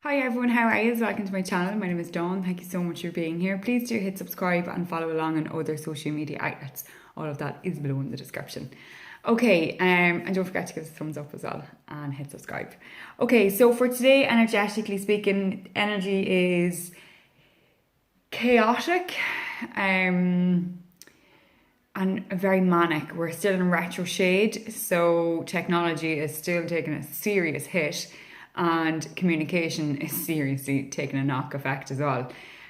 Hi everyone, how are you? Welcome to my channel. My name is Dawn. Thank you so much for being here. Please do hit subscribe and follow along on other social media outlets. All of that is below in the description. Okay, and don't forget to give us a thumbs up as well and hit subscribe. Okay, so for today, energetically speaking, energy is chaotic and very manic. We're still in retro shade, so technology is still taking a serious hit and communication is seriously taking a knock effect as well.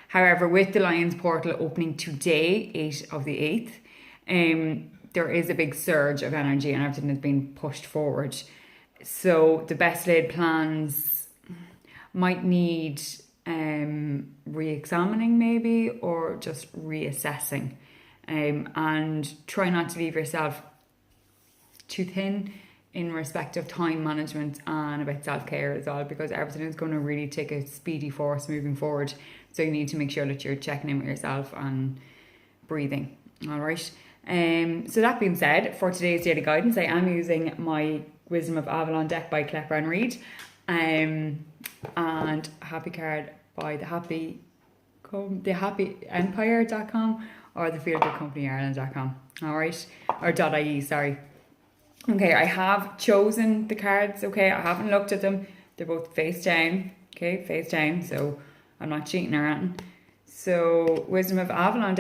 However, with the Lions portal opening today, 8 of the 8th, there is a big surge of energy and everything is being pushed forward. So the best laid plans might need re-examining maybe, or just reassessing, and try not to leave yourself too thin in respect of time management and about self-care as well, because everything is going to really take a speedy force moving forward. So you need to make sure that you're checking in with yourself and breathing. All right. So that being said, for today's daily guidance, I am using my Wisdom of Avalon deck by Clepper and Reed, and Happy card by the Happy Empire.com or the Feel Good Company Ireland.com. All right, or .ie. Sorry. Okay, I have chosen the cards, okay? I haven't looked at them. They're both face down, okay? Face down, so I'm not cheating or anything. So, Wisdom of Avalon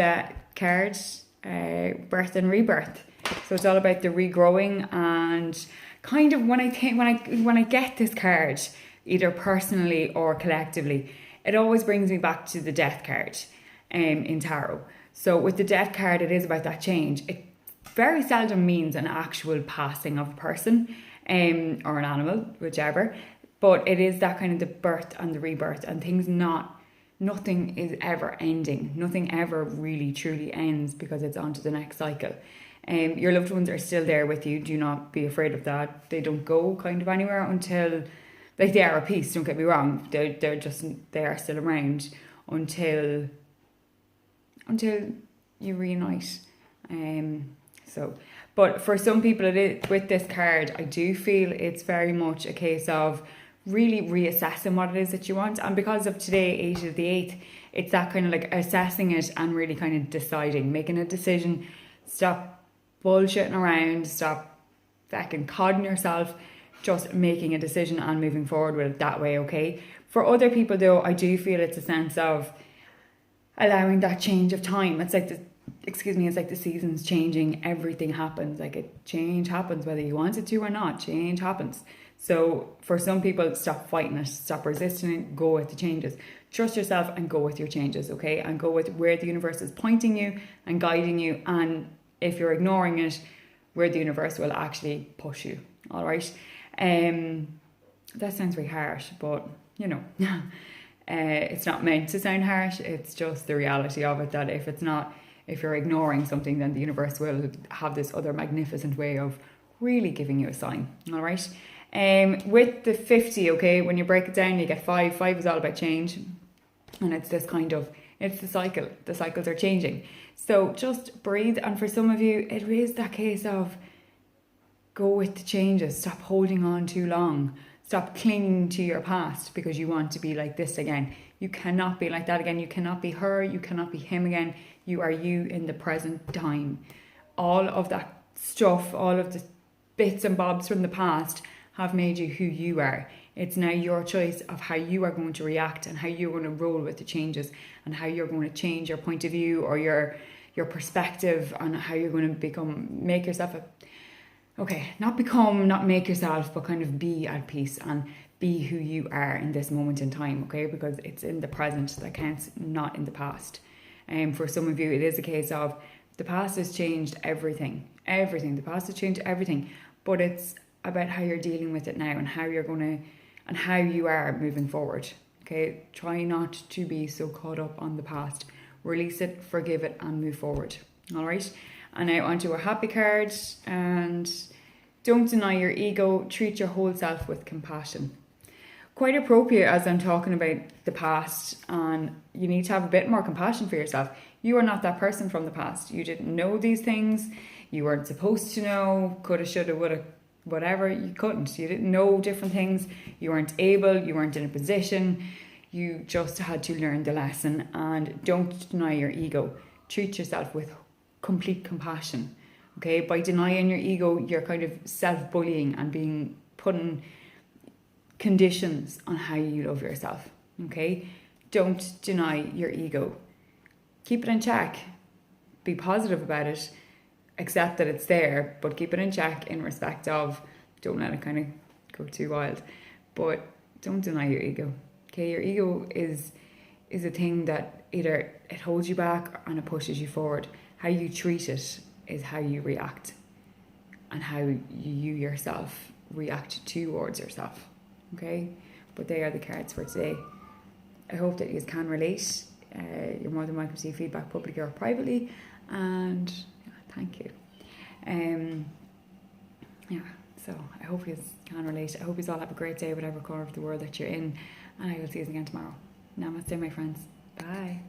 card, birth and rebirth. So it's all about the regrowing, and kind of when I get this card, either personally or collectively, it always brings me back to the death card in tarot. So with the death card, it is about that change. It very seldom means an actual passing of a person or an animal, whichever, but it is that kind of the birth and the rebirth, and nothing is ever ending. Nothing ever really truly ends, because it's on to the next cycle. Your loved ones are still there with you. Do not be afraid of that. They don't go kind of anywhere until, like, they are at peace, don't get me wrong. They are still around until you reunite. But for some people, it is, with this card, I do feel it's very much a case of really reassessing what it is that you want. And because of today, 8 of the 8th, it's that kind of like assessing it and really kind of deciding, making a decision. Stop bullshitting around, stop fucking codding yourself, just making a decision and moving forward with it that way, okay? For other people though, I do feel it's a sense of allowing that change of time. It's like the seasons changing, everything happens. Like, change happens whether you want it to or not. Change happens. So for some people, stop fighting it, stop resisting it, go with the changes. Trust yourself and go with your changes, okay? And go with where the universe is pointing you and guiding you. And if you're ignoring it, where the universe will actually push you, all right? That sounds very harsh, but you know, it's not meant to sound harsh. It's just the reality of it, that if you're ignoring something, then the universe will have this other magnificent way of really giving you a sign, all right? With the 50, okay, when you break it down, you get 5. 5 is all about change. And it's this kind of, it's the cycle. The cycles are changing. So just breathe. And for some of you, it is that case of go with the changes. Stop holding on too long. Stop clinging to your past because you want to be like this again. You cannot be like that again. You cannot be her. You cannot be him again. You are you in the present time. All of that stuff, all of the bits and bobs from the past have made you who you are. It's now your choice of how you are going to react and how you're going to roll with the changes, and how you're going to change your point of view or your perspective on how you're going to make yourself not make yourself, but kind of be at peace and be who you are in this moment in time, okay? Because it's in the present that counts, not in the past. For some of you, it is a case of the past has changed everything. The past has changed everything, but it's about how you're dealing with it now and how you are moving forward, okay? Try not to be so caught up on the past. Release it, forgive it, and move forward, all right? And now onto a happy card, and don't deny your ego, treat your whole self with compassion. Quite appropriate as I'm talking about the past, and you need to have a bit more compassion for yourself. You are not that person from the past. You didn't know these things. You weren't supposed to know. Coulda, shoulda, woulda, whatever, you couldn't. You didn't know different things. You weren't able, you weren't in a position. You just had to learn the lesson, and don't deny your ego. Treat yourself with complete compassion. Okay, by denying your ego, you're kind of self-bullying and putting conditions on how you love yourself. Okay, don't deny your ego. Keep it in check. Be positive about it. Accept that it's there, but keep it in check in respect of, don't let it kind of go too wild. But don't deny your ego. Okay, your ego is a thing that either it holds you back and it pushes you forward. How you treat it is how you react, and how you yourself react towards yourself. Okay, but they are the cards for today. I hope that you can relate. You're more than welcome to see feedback publicly or privately, and thank you. So I hope you can relate. I hope you all have a great day, whatever corner of the world that you're in, and I will see you again tomorrow. Namaste, my friends. Bye.